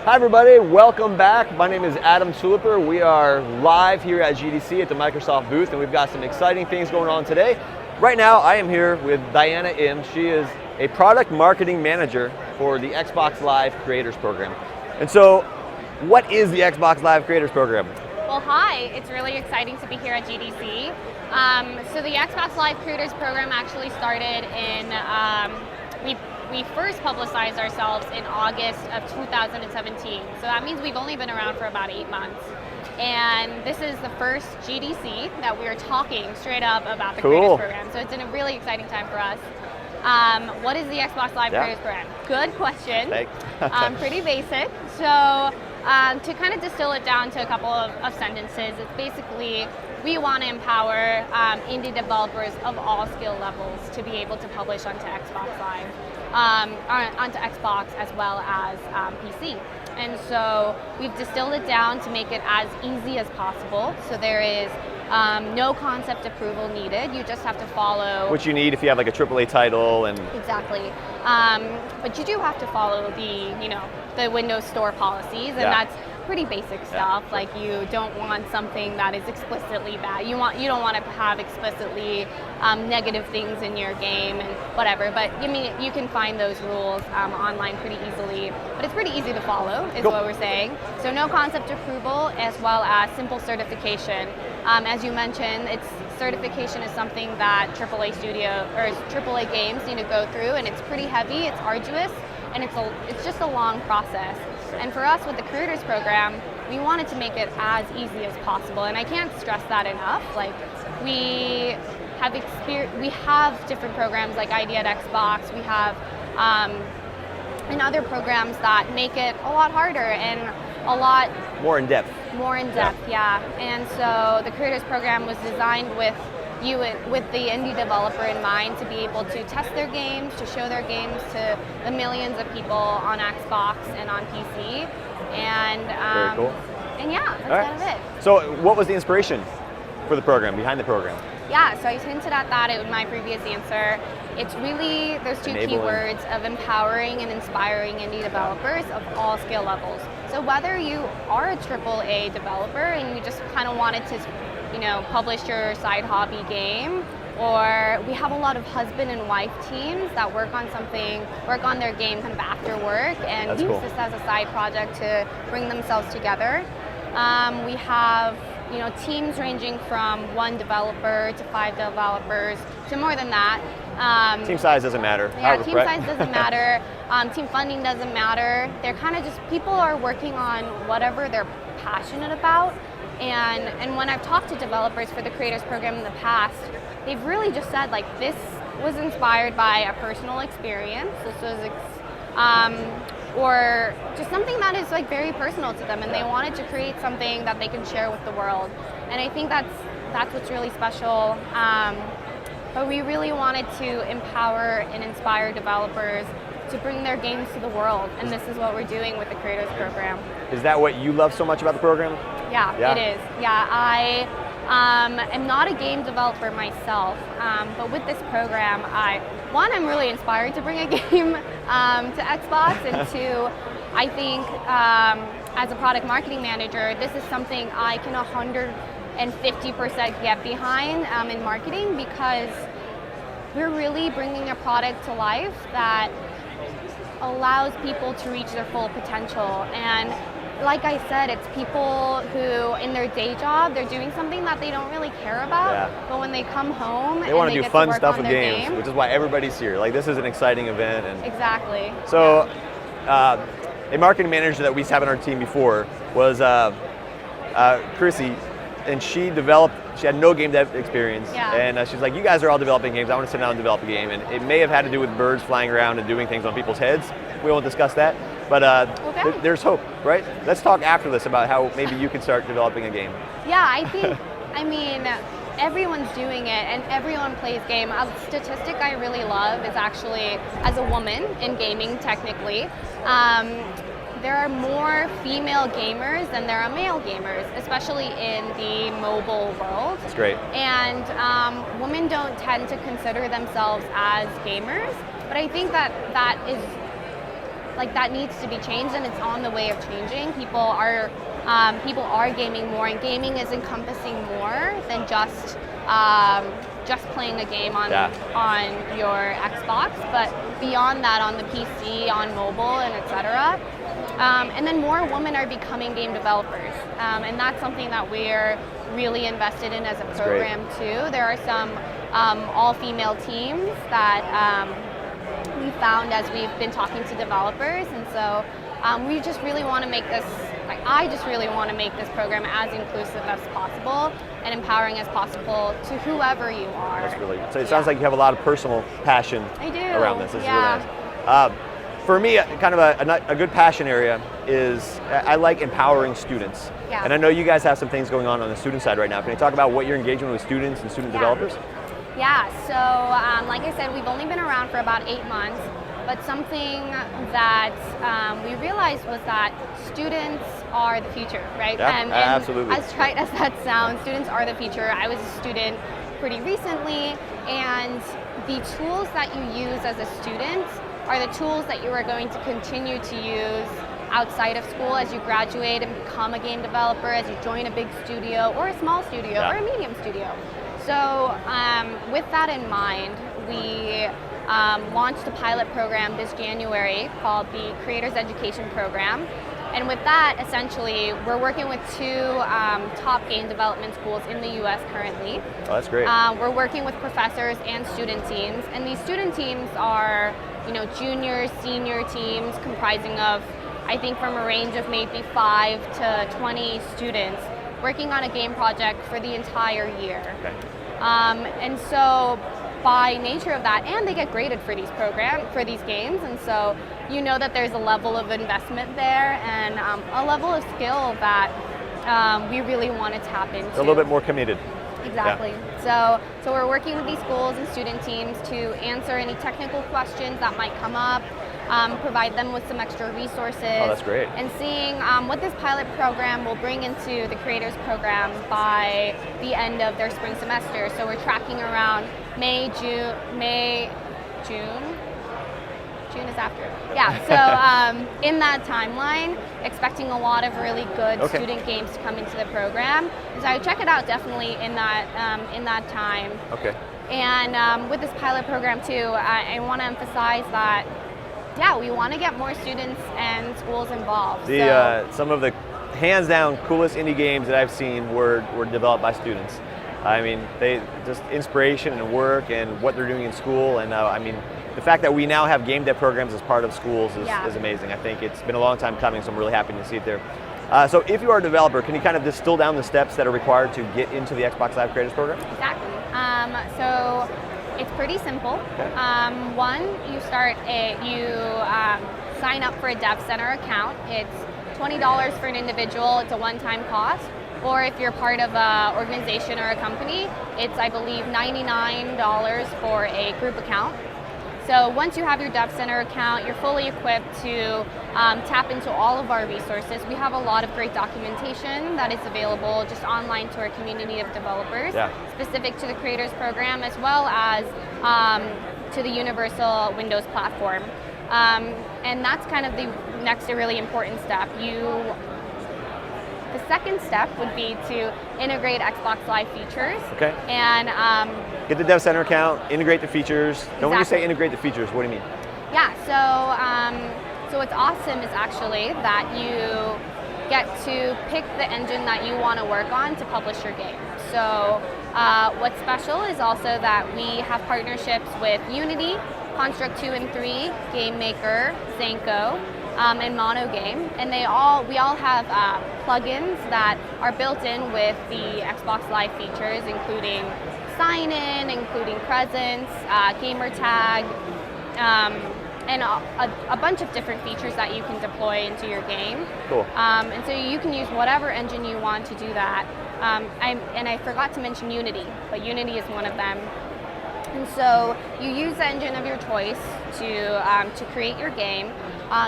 Hi everybody, welcome back. My name is Adam Tuliper. We are live here at GDC at the Microsoft booth, and we've got some exciting things going on today. Right now, I am here with Diana Im. She is a product marketing manager for the Xbox Live Creators Program. And so, what is the Xbox Live Creators Program? Well, hi, it's really exciting to be here at GDC. So the Xbox Live Creators Program actually started in, we first publicized ourselves in August of 2017. So that means we've only been around for about 8 months. And this is the first GDC that we are talking straight up about the Creators Program. So it's in a really exciting time for us. What is the Xbox Live Creators Program? Good question. Pretty basic. So to kind of distill it down to a couple of sentences, it's basically we want to empower indie developers of all skill levels to be able to publish onto Xbox Live, onto Xbox as well as PC. And so we've distilled it down to make it as easy as possible. So there is no concept approval needed. You just have to follow. Which you need if you have like a AAA title and. Exactly. But you do have to follow the Windows Store policies, and that's pretty basic stuff. Like you don't want something that is explicitly bad. You don't want to have explicitly negative things in your game and whatever. But I mean, you can find those rules online pretty easily. But it's pretty easy to follow, is what we're saying. So no concept approval, as well as simple certification. As you mentioned, certification is something that AAA games need to go through, and it's pretty heavy. It's arduous, and it's just a long process. And for us with the Creators Program, we wanted to make it as easy as possible. And I can't stress that enough. Like we have different programs like ID at Xbox. We have and other programs that make it a lot harder and a lot more in depth. And so the Creators Program was designed with the indie developer in mind to be able to test their games, to show their games to the millions of people on Xbox and on PC. And very cool. And that's kind of it. So what was the inspiration for the program, behind the program? Yeah, so I hinted at that in my previous answer. It's really those two keywords of empowering and inspiring indie developers of all skill levels. So whether you are a AAA developer and you just kind of wanted to publish your side hobby game, or we have a lot of husband and wife teams that work on their game kind of after work and use this as a side project to bring themselves together. We have teams ranging from 1 developer to 5 developers to more than that. Team size doesn't matter. Yeah, team size doesn't matter. Team funding doesn't matter. They're kind of just, people are working on whatever they're passionate about. And when I've talked to developers for the Creators Program in the past, they've really just said, like, this was inspired by a personal experience. This was, or just something that is like very personal to them, and they wanted to create something that they can share with the world. And I think that's what's really special. But we really wanted to empower and inspire developers to bring their games to the world, and this is what we're doing with the Creators Program. Is that what you love so much about the program? Yeah, it is. Yeah, I am not a game developer myself, but with this program, I'm really inspired to bring a game to Xbox, and two, I think as a product marketing manager, this is something I can 150% get behind in marketing, because we're really bringing a product to life that allows people to reach their full potential. And like I said, it's people who in their day job, they're doing something that they don't really care about, but when they come home they want to do fun stuff with games, which is why everybody's here. Like, this is an exciting event. And exactly. So a marketing manager that we have on our team before was Chrissy, and she had no game dev experience, and she's like, you guys are all developing games, I want to sit down and develop a game. And it may have had to do with birds flying around and doing things on people's heads. We won't discuss that, but there's hope, right? Let's talk after this about how maybe you can start developing a game. Yeah, I think, everyone's doing it and everyone plays game. A statistic I really love is actually, as a woman in gaming technically, there are more female gamers than there are male gamers, especially in the mobile world. That's great. And women don't tend to consider themselves as gamers, but I think that is like that needs to be changed, and it's on the way of changing. People are gaming more, and gaming is encompassing more than just playing a game on your Xbox, but beyond that, on the PC, on mobile, and etc. And then more women are becoming game developers, and that's something that we're really invested in as a program too. There are some all-female teams that we found as we've been talking to developers, and so we just really want to make this, I just really want to make this program as inclusive as possible and empowering as possible to whoever you are. That's really, so it sounds like you have a lot of personal passion around this. This is really nice. For me, kind of a good passion area is I like empowering students. Yeah. And I know you guys have some things going on the student side right now. Can you talk about what you're engaging with students and student developers? Yeah, so like I said, we've only been around for about 8 months, but something that we realized was that students are the future, right? Yeah, and absolutely. As trite as that sounds, students are the future. I was a student pretty recently, and the tools that you use as a student are the tools that you are going to continue to use outside of school as you graduate and become a game developer, as you join a big studio or a small studio or a medium studio. So with that in mind, we launched a pilot program this January called the Creators Education Program. And with that, essentially, we're working with 2 top game development schools in the US currently. Oh, that's great. We're working with professors and student teams, and these student teams are, junior, senior teams comprising of, I think, from a range of maybe 5 to 20 students working on a game project for the entire year. Okay. And so by nature of that, and they get graded for these games, and so you know that there's a level of investment there and a level of skill that we really want to tap into. A little bit more committed. Exactly. Yeah. So we're working with these schools and student teams to answer any technical questions that might come up, provide them with some extra resources. Oh, that's great. And seeing what this pilot program will bring into the Creators Program by the end of their spring semester. So we're tracking around June is after. Yeah, so in that timeline, expecting a lot of really good student games to come into the program. So I would check it out definitely in that time. Okay. And with this pilot program too, I want to emphasize that, we want to get more students and schools involved. Some of the hands down coolest indie games that I've seen were developed by students. I mean, they just inspiration and work and what they're doing in school, and I mean, the fact that we now have game dev programs as part of schools is amazing. I think it's been a long time coming, so I'm really happy to see it there. So if you are a developer, can you kind of distill down the steps that are required to get into the Xbox Live Creators Program? Exactly. So it's pretty simple. Okay. One, you sign up for a Dev Center account. It's $20 for an individual. It's a one-time cost. Or if you're part of an organization or a company, it's, I believe, $99 for a group account. So once you have your Dev Center account, you're fully equipped to tap into all of our resources. We have a lot of great documentation that is available just online to our community of developers, specific to the Creators Program, as well as to the Universal Windows platform. And that's kind of the next really important step. The second step would be to integrate Xbox Live features. Okay. And get the Dev Center account, integrate the features. Now, when you say integrate the features, what do you mean? Yeah, so what's awesome is actually that you get to pick the engine that you want to work on to publish your game. So what's special is also that we have partnerships with Unity, Construct 2 and 3, Game Maker, Zenko, and Monogame, and we all have plugins that are built in with the Xbox Live features, including sign-in, including presence, gamer tag, and a bunch of different features that you can deploy into your game. Cool. And so you can use whatever engine you want to do that. And I forgot to mention Unity, but Unity is one of them. And so you use the engine of your choice to create your game.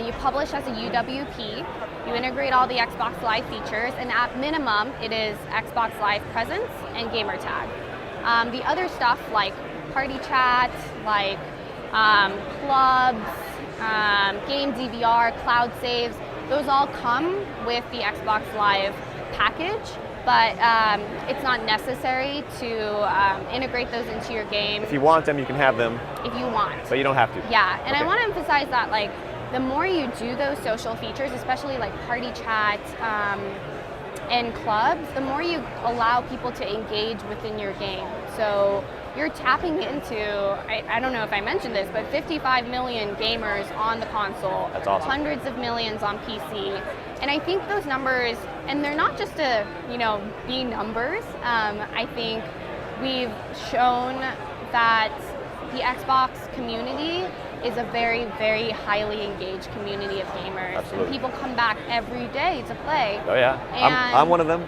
You publish as a UWP. You integrate all the Xbox Live features, and at minimum, it is Xbox Live presence and gamer tag. The other stuff like party chat, like clubs, game DVR, cloud saves, those all come with the Xbox Live package, but it's not necessary to integrate those into your game. If you want them, you can have them. If you want. But you don't have to. Yeah, and okay. I want to emphasize that like the more you do those social features, especially like party chat and clubs, the more you allow people to engage within your game. So you're tapping into, I don't know if I mentioned this, but 55 million gamers on the console. That's awesome. Hundreds of millions on PC. And I think those numbers, and they're not just to, be numbers. I think we've shown that the Xbox community is a very, very highly engaged community of gamers. Absolutely. And people come back every day to play. Oh yeah, I'm one of them.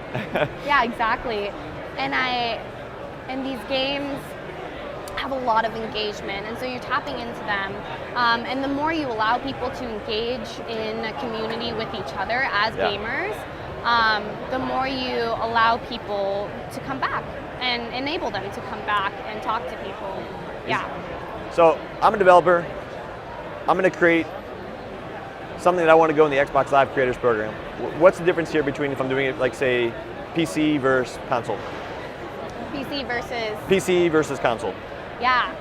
Yeah, exactly. And these games have a lot of engagement, and so you're tapping into them. And the more you allow people to engage in a community with each other as gamers, the more you allow people to come back and enable them to come back and talk to people. Yeah. So I'm a developer. I'm going to create something that I want to go in the Xbox Live Creators Program. What's the difference here between if I'm doing it like say PC versus console? PC versus console. Yeah.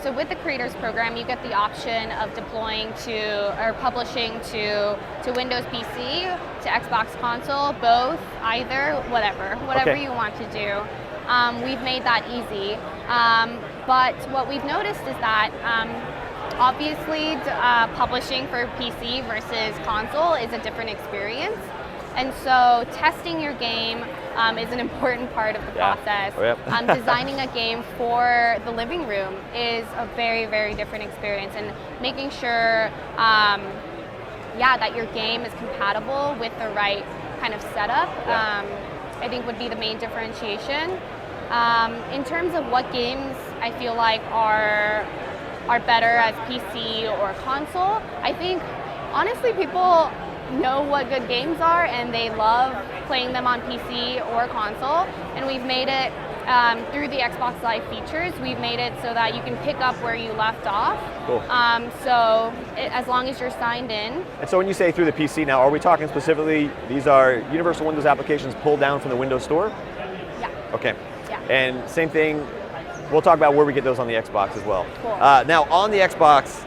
So with the Creators Program, you get the option of deploying or publishing to Windows PC, to Xbox console, both, either, whatever okay. you want to do. We've made that easy. But what we've noticed is that obviously publishing for PC versus console is a different experience. And so testing your game is an important part of the process. Oh, yeah. Designing a game for the living room is a very, very different experience, and making sure that your game is compatible with the right kind of setup, I think would be the main differentiation. In terms of what games I feel like are better as PC or console, I think honestly people know what good games are and they love playing them on PC or console, and we've made it through the Xbox Live features, we've made it so that you can pick up where you left off. Cool. As long as you're signed in. And so when you say through the PC now, are we talking specifically these are Universal Windows applications pulled down from the Windows Store? Yeah. Okay. Yeah. And same thing, we'll talk about where we get those on the Xbox as well. Cool. Now on the Xbox,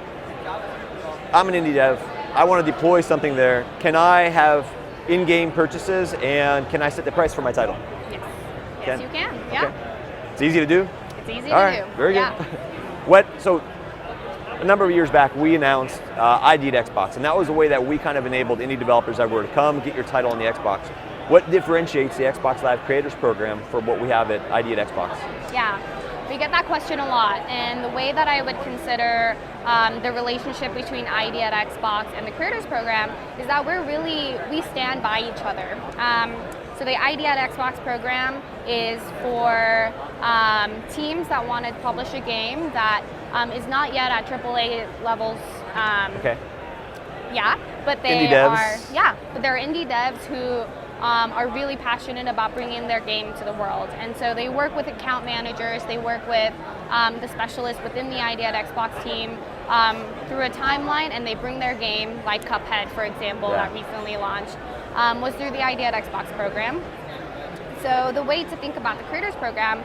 I'm an indie dev. I want to deploy something there. Can I have in-game purchases, and can I set the price for my title? Yes. Yes, you can. Yeah. Okay. It's easy to do? It's easy to do. All right. Very good. So a number of years back, we announced ID'd Xbox, and that was a way that we kind of enabled indie developers everywhere to come get your title on the Xbox. What differentiates the Xbox Live Creators Program from what we have at ID'd Xbox? Yeah. We get that question a lot, and the way that I would consider the relationship between ID at Xbox and the Creators Program is that we stand by each other. So the ID at Xbox program is for teams that want to publish a game that is not yet at AAA levels. Okay. Yeah, but they indie devs. but they're indie devs who are really passionate about bringing their game to the world. And so they work with account managers, they work with the specialists within the ID at Xbox team through a timeline, and they bring their game, like Cuphead, for example, that recently launched, was through the ID at Xbox program. So the way to think about the Creators Program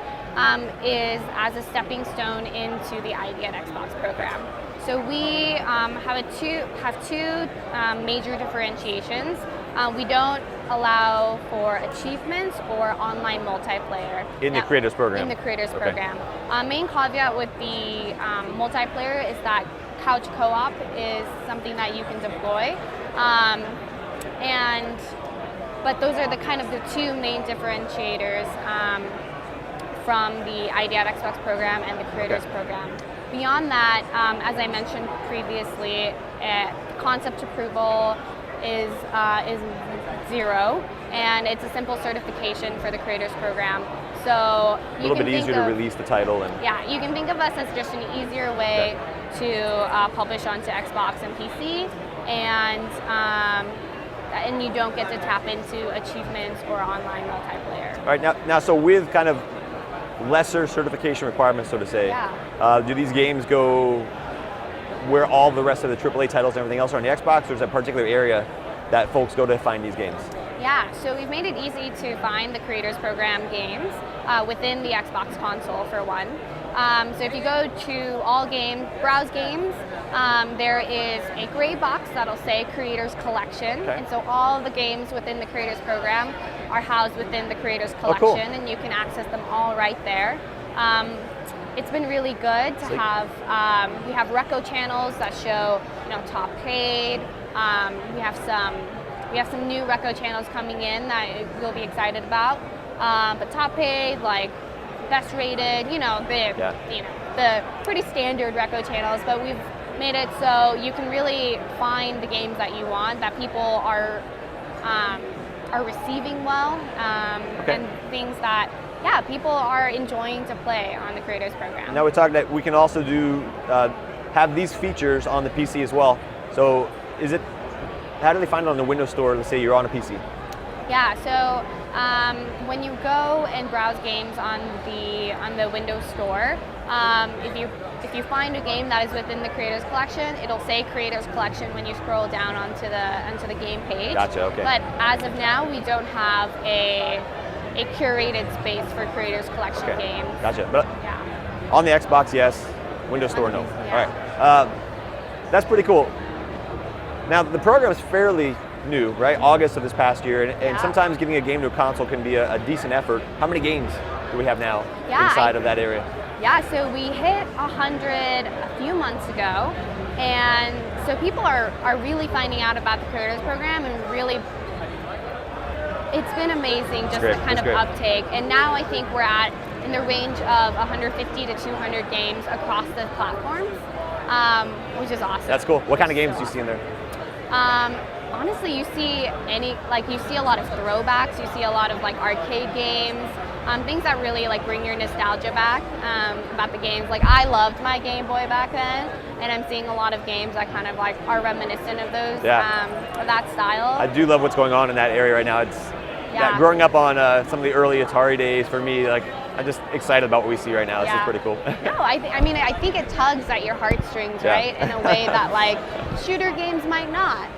is as a stepping stone into the ID at Xbox program. So we have two major differentiations. We don't allow for achievements or online multiplayer. In the Creators Program? In the Creators Program. Main caveat with the multiplayer is that couch co-op is something that you can deploy. But those are the two main differentiators from the ID at Xbox program and the Creators Program. Beyond that, as I mentioned previously, concept approval is 0, and it's a simple certification for the Creators Program. So a little bit easier to release the title. You can think of us as just an easier way to publish onto Xbox and PC, and you don't get to tap into achievements or online multiplayer. All right, now so with kind of lesser certification requirements, so to say, do these games go where all the rest of the AAA titles and everything else are on the Xbox, or is there a particular area that folks go to find these games? Yeah, so we've made it easy to find the Creators Program games within the Xbox console, for one. So if you go to all games, browse games, there is a gray box that'll say Creators Collection. Okay. And so all the games within the Creators Program are housed within the Creators Collection, cool. and you can access them all right there. It's been really good to have, we have reco channels that show, top paid. We have some new reco channels coming in that you'll be excited about. But top paid, like best rated, the pretty standard reco channels, but we've made it so you can really find the games that you want, that people are receiving well, and things that people are enjoying to play on the Creators Program. Now we talked that we can also do have these features on the PC as well. So how do they find it on the Windows Store? Let's say you're on a PC. Yeah, so when you go and browse games on the Windows Store, if you find a game that is within the Creators Collection, it'll say Creators Collection when you scroll down onto the game page. Gotcha. Okay. But as of now, we don't have a curated space for Creators Collection games. Gotcha. But on the Xbox, yes. Windows Store, no. Yeah. All right. That's pretty cool. Now the program is fairly new, right? August of this past year, and sometimes getting a game to a console can be a decent effort. How many games do we have now inside of that area? Yeah, so we hit 100 a few months ago, and so people are really finding out about the Creators Program, and really, it's been amazing, just the kind of uptake. And now I think we're in the range of 150 to 200 games across the platforms, which is awesome. That's cool. What kind of games do you see in there? Honestly, you see a lot of throwbacks. You see a lot of arcade games, things that really bring your nostalgia back about the games. Like, I loved my Game Boy back then, and I'm seeing a lot of games that kind of are reminiscent of those, of that style. I do love what's going on in that area right now. Growing up on some of the early Atari days, for me, I'm just excited about what we see right now. This is pretty cool. No, I think it tugs at your heartstrings, right? In a way that shooter games might not.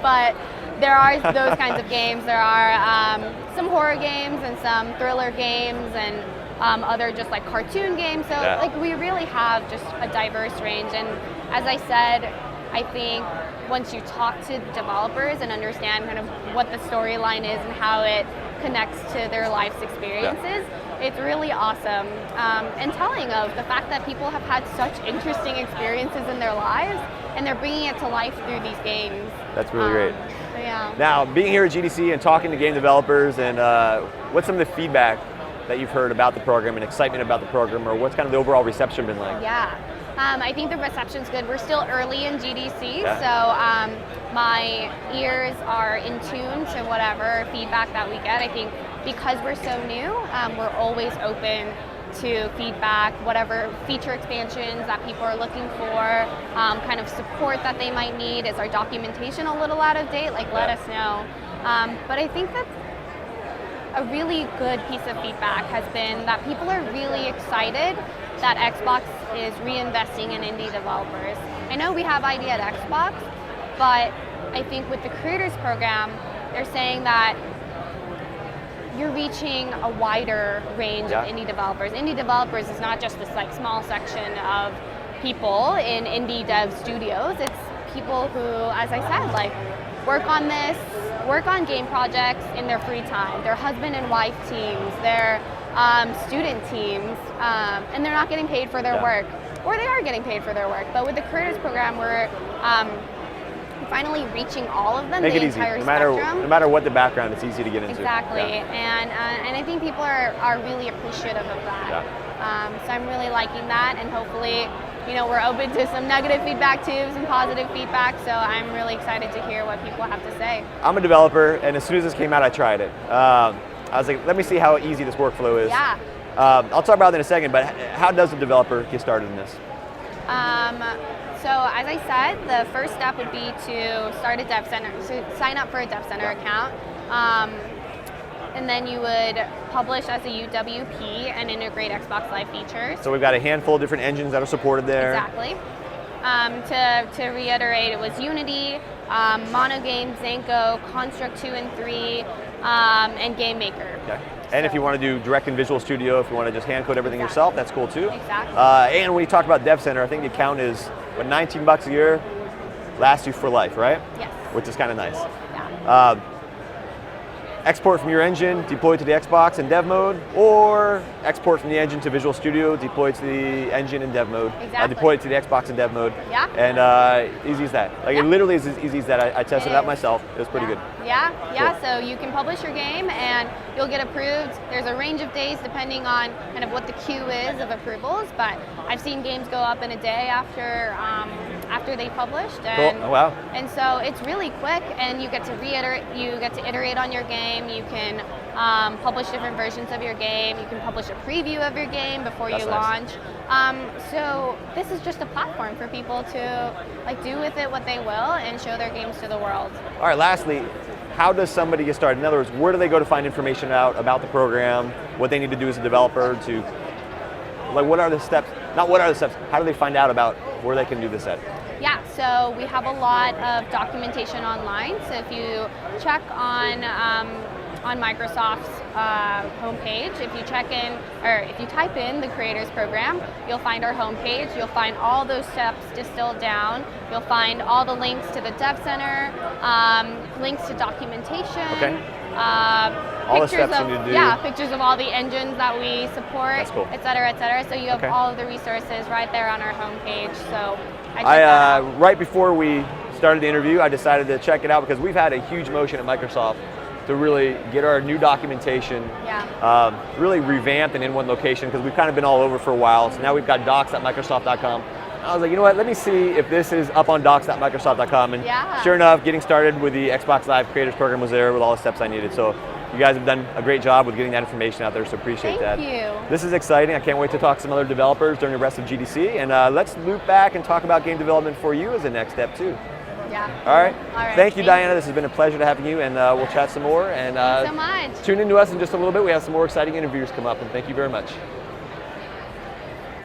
But there are those kinds of games. There are some horror games and some thriller games and other just cartoon games. So we really have just a diverse range. And as I said, I think once you talk to developers and understand kind of what the storyline is and how it connects to their life's experiences, it's really awesome and telling of the fact that people have had such interesting experiences in their lives, and they're bringing it to life through these games. That's really great. Yeah. Now, being here at GDC and talking to game developers, and what's some of the feedback that you've heard about the program and excitement about the program, or what's kind of the overall reception been like? Yeah. I think the reception's good. We're still early in GDC, so my ears are in tune to whatever feedback that we get. I think because we're so new, we're always open to feedback, whatever feature expansions that people are looking for, kind of support that they might need. Is our documentation a little out of date? Let us know. But I think that a really good piece of feedback has been that people are really excited that Xbox is reinvesting in indie developers. I know we have ID at Xbox, but I think with the Creators Program, they're saying that you're reaching a wider range of indie developers. Indie developers is not just this small section of people in indie dev studios. It's people who, as I said, work on game projects in their free time. They're husband and wife teams. They're student teams, and they're not getting paid for their work, or they are getting paid for their work. But with the Creators Program, we're finally reaching all of them, Make the it easy. entire No matter what the background, it's easy to get into. Exactly, and I think people are really appreciative of that. So I'm really liking that, and hopefully, we're open to some negative feedback too, some positive feedback. So I'm really excited to hear what people have to say. I'm a developer, and as soon as this came out, I tried it. I was like, let me see how easy this workflow is. Yeah. I'll talk about that in a second, but how does a developer get started in this? So as I said, the first step would be to start a Dev Center, to sign up for a Dev Center account. And then you would publish as a UWP and integrate Xbox Live features. So we've got a handful of different engines that are supported there. Exactly. To reiterate, it was Unity, Monogame, Zenko, Construct 2 and 3, and Game Maker. Okay. And if you want to do direct in Visual Studio, if you want to just hand code everything yourself, that's cool too. Exactly. And when you talk about Dev Center, I think the account is what, $19 a year, lasts you for life, right? Yes. Which is kind of nice. Yeah. Export from your engine, deploy to the Xbox in dev mode, or export from the engine to Visual Studio, deploy to the engine in dev mode, Exactly. deploy it to the Xbox in dev mode, Yeah. and easy as that. Like Yeah. it literally is as easy as that. I tested it out myself. It was pretty good. Yeah, Cool. so you can publish your game and you'll get approved. There's a range of days depending on kind of what the queue is of approvals, but I've seen games go up in a day after they published. And, Cool. Oh, wow. And so it's really quick, and you get to iterate on your game. You can publish different versions of your game. You can publish a preview of your game before That's you nice. launch. So this is just a platform for people to do with it what they will and show their games to the world. All right, lastly, how does somebody get started? In other words, where do they go to find information out about the program, what they need to do as a developer to, like, what are the steps, not what are the steps, how do they find out about where they can do this at? Yeah, so we have a lot of documentation online. So if you check on Microsoft's homepage, if you type in the Creators Program, you'll find our homepage. You'll find all those steps distilled down. You'll find all the links to the Dev Center, links to documentation. Okay. All the steps you need to do. Yeah, pictures of all the engines that we support, That's cool. et cetera, et cetera. So you have Okay. all of the resources right there on our homepage. So I Right before we started the interview, I decided to check it out because we've had a huge motion at Microsoft to really get our new documentation really revamped and in one location, because we've kind of been all over for a while. So now we've got docs.microsoft.com. I was like, you know what, let me see if this is up on docs.microsoft.com. And sure enough, getting started with the Xbox Live Creators Program was there with all the steps I needed. So you guys have done a great job with getting that information out there, so appreciate that. Thank you. This is exciting. I can't wait to talk to some other developers during the rest of GDC. And let's loop back and talk about game development for you as a next step too. Yeah. All right. All right. Thank you, Diana. This has been a pleasure to having you, and we'll chat some more. And Thanks so much. tune in to us in just a little bit. We have some more exciting interviews come up, and thank you very much.